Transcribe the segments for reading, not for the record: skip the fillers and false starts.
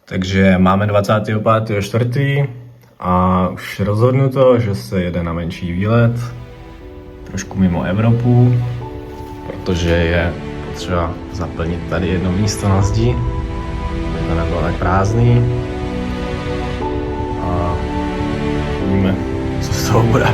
Takže máme 25.4. a už rozhodnuto, že se jede na menší výlet, trošku mimo Evropu, protože je potřeba zaplnit tady jedno místo na zdi, aby to nebylo tak prázdný. A uvidíme, co z toho bude.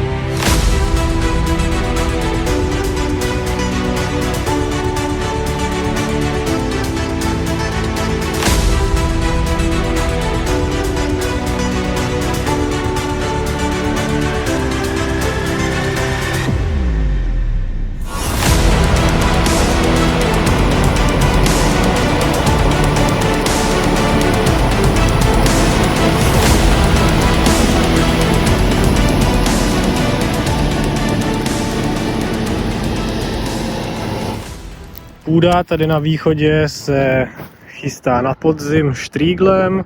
Půda tady na východě se chystá na podzim štrýglem,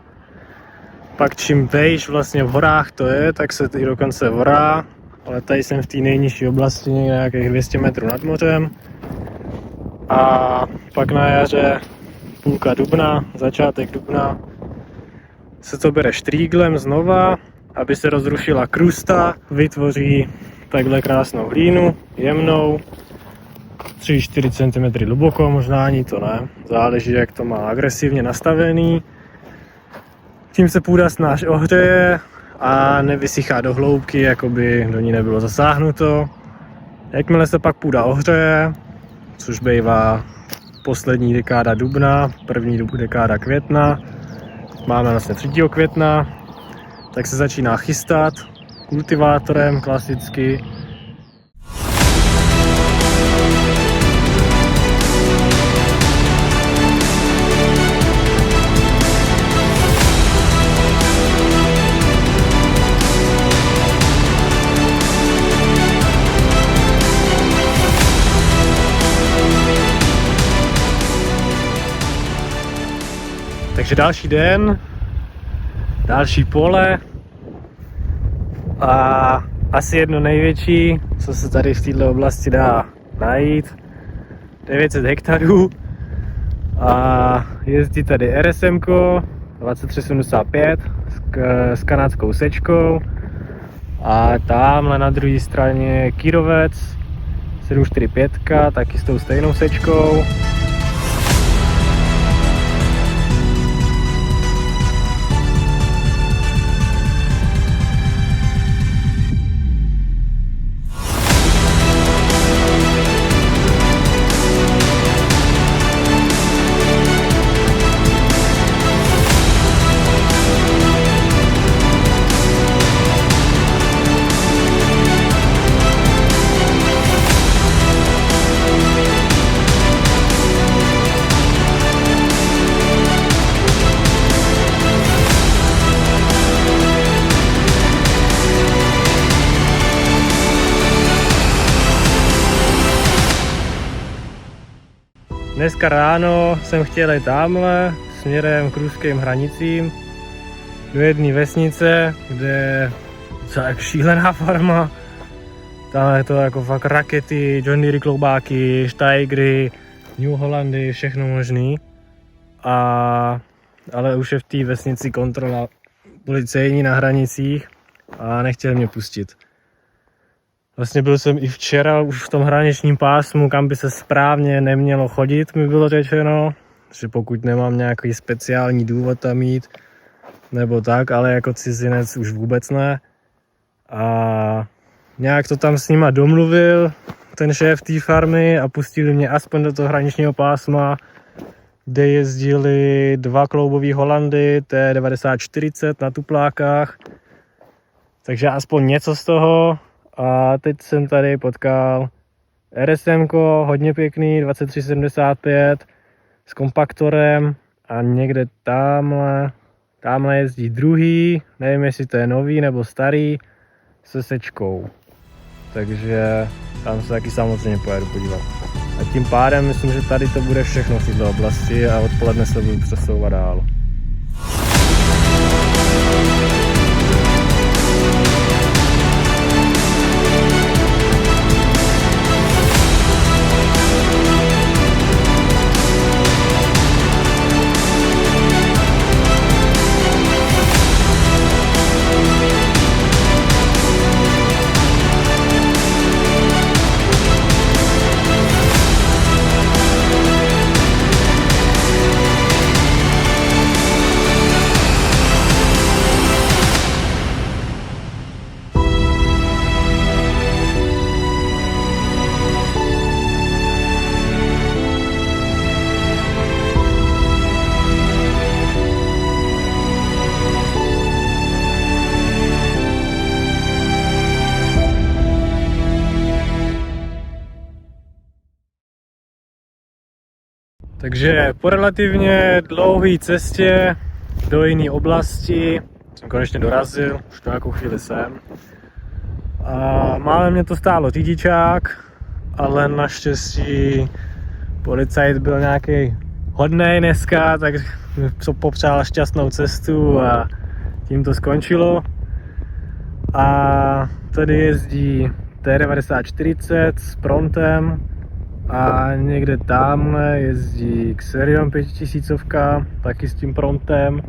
pak čím vejš vlastně v horách to je, tak se i dokonce vorá, ale tady jsem v té nejnižší oblasti někde nějakých 200 metrů nad mořem. A pak na jaře půlka dubna, začátek dubna se to bere štrýglem znova, aby se rozrušila krusta, vytvoří takhle krásnou hlínu, jemnou, 3-4 cm hluboko, možná ani to ne, záleží jak to má agresivně nastavený. Tím se půda snáš ohřeje a nevysychá do hloubky, jako by do ní nebylo zasáhnuto. Jakmile se pak půda ohřeje, což bývá poslední dekáda dubna, první dekáda května, máme vlastně 3. května, tak se začíná chystat kultivátorem klasicky. Takže další den, další pole a asi jedno největší, co se tady v této oblasti dá najít, 900 hektarů a jezdí tady RSMko 2375 s kanadskou sečkou a tamhle na druhé straně Kyrovec 745 taky s tou stejnou sečkou. Dneska ráno jsem chtěl jít tamhle směrem k ruským hranicím do jedné vesnice, kde je tak šílená farma. Tam je to jako fakt rakety, John Deere kloubáky, Steigry, New Hollandy, všechno možný. Ale už je v té vesnici kontrola policejní na hranicích a nechtěli mě pustit. Vlastně byl jsem i včera už v tom hraničním pásmu, kam by se správně nemělo chodit, mi bylo řečeno, že pokud nemám nějaký speciální důvod tam jít, nebo tak, ale jako cizinec už vůbec ne. A nějak to tam s nima domluvil, ten šéf té farmy, a pustili mě aspoň do toho hraničního pásma, kde jezdili 2 kloubový Holandy T9040 na tuplákách. Takže aspoň něco z toho. A teď jsem tady potkal RSMko, hodně pěkný, 2375 s kompaktorem a někde tamhle jezdí druhý, nevím jestli to je nový nebo starý, se sečkou. Takže tam se taky samozřejmě pojedu podívat. A tím pádem myslím, že tady to bude všechno v této oblasti a odpoledne se budu přesouvat dál. Takže po relativně dlouhé cestě do jiné oblasti jsem konečně dorazil, už nějakou chvíli jsem. A málem mě to stálo řidičák, ale naštěstí policajt byl nějaký hodnej dneska, tak popřál šťastnou cestu a tím to skončilo. A tady jezdí T9040 s Prontem a někde tamhle jezdí Xerion 5000, taky s tím Prontem.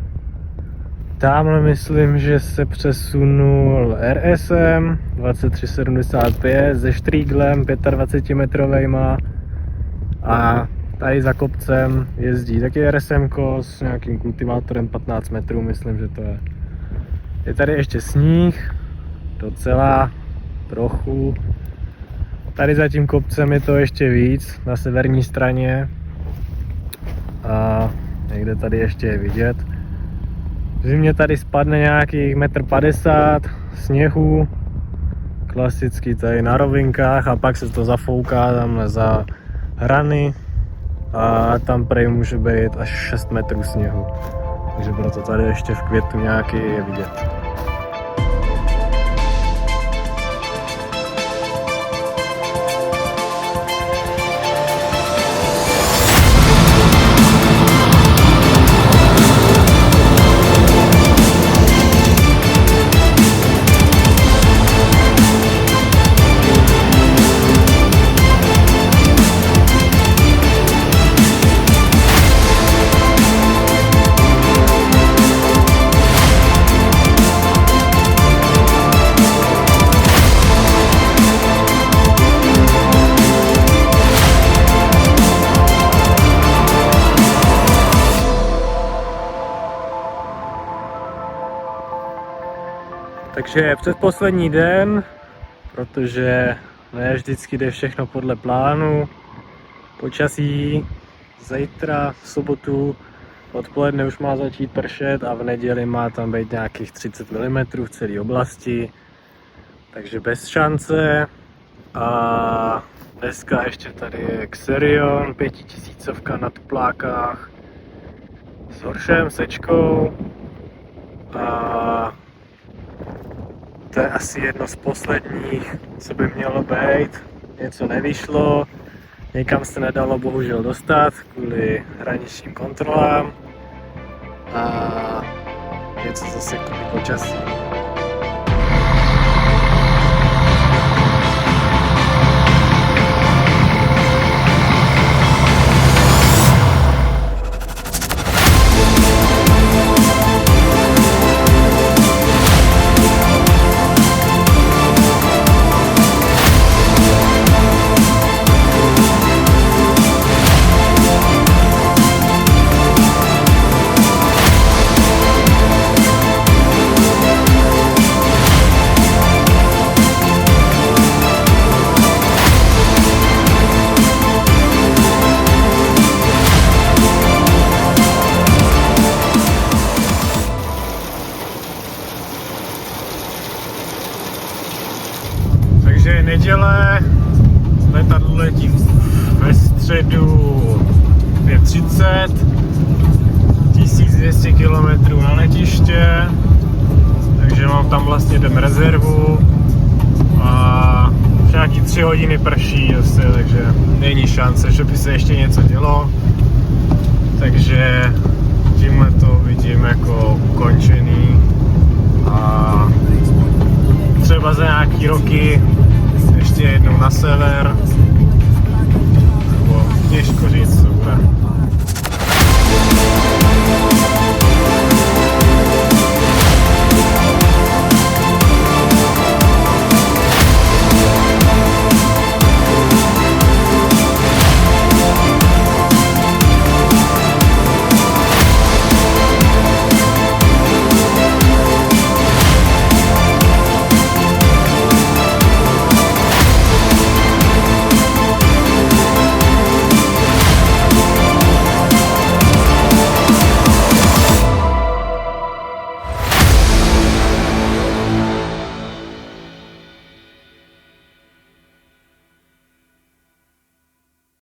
Tamhle myslím, že se přesunul RSM 2375 se Strieglem 25 metrovejma a tady za kopcem jezdí taky RSM s nějakým kultivátorem 15 metrů, myslím, že to je. Je tady ještě sníh, docela trochu. Tady za tím kopcem je to ještě víc, na severní straně. A někde tady ještě je vidět. V zimě tady spadne nějakých 1,50 m sněhu, klasicky tady na rovinkách, a pak se to zafouká tamhle za hrany a tam prej může být až 6 metrů sněhu. Takže proto tady ještě v květnu nějaký je vidět. Takže předposlední den, protože ne vždycky jde všechno podle plánu. Počasí zítra v sobotu odpoledne už má začít pršet a v neděli má tam být nějakých 30 mm v celé oblasti. Takže bez šance. A dneska ještě tady je Xerion 5000 na tuplákách s horšem sečkou. A to je asi jedno z posledních, co by mělo být. Něco nevyšlo, někam se nedalo bohužel dostat kvůli hraničním kontrolám a něco zase kvůli počasí. Takže neděle, letadlo letí ve středu 5:30, 1200 km na letiště, takže mám tam vlastně den rezervu a nějaký 3 hodiny prší zase, takže není šance, že by se ještě něco dělo, takže tímhle to vidím jako ukončený a třeba za nějaký roky ještě jednou na sever, nebo těžko říct, co bude.